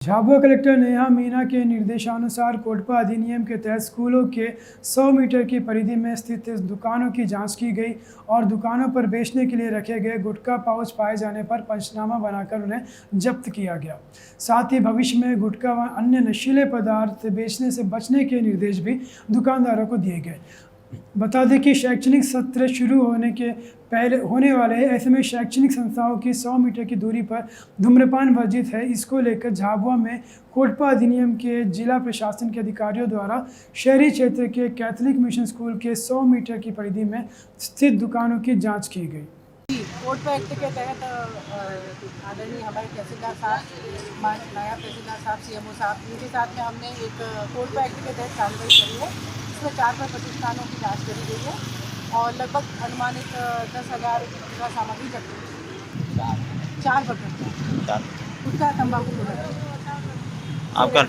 Jhabua collector Neha Meena के निर्देशानुसार COTPA अधिनियम के तहत स्कूलों के 100 मीटर की परिधि में स्थित दुकानों की जांच की गई और दुकानों पर बेचने के लिए रखे गए गुटखा पाउच पाए जाने पर पंचनामा बनाकर उन्हें जब्त किया गया। साथ ही भविष्य में गुटखा व अन्य नशीले पदार्थ बेचने से बचने के निर्देश भी दुकानदारों को दिए गए। बता दें कि शैक्षणिक सत्र शुरू होने के पहले होने वाले हैं, ऐसे में शैक्षणिक संस्थाओं की 100 मीटर की दूरी पर धूम्रपान वर्जित है। इसको लेकर झाबुआ में कोटपा अधिनियम के जिला प्रशासन के अधिकारियों द्वारा शहरी क्षेत्र के कैथोलिक मिशन स्कूल के 100 मीटर की परिधि में स्थित दुकानों की जांच की गई। कोटपा एक्ट के तहत आदरणीय हमारे तहसीलदार साहब, नायब तहसीलदार साहब, CMO साहब, इनके साथ में हमने एक कोटपा एक्ट के तहत कार्रवाई करी है। इसमें 4 प्रतिष्ठानों की जांच करी गई है और लगभग अनुमानित 10,000 का सामग्री जब्त की। 4 प्रतिष्ठान गुटखा तंबाकू। आपका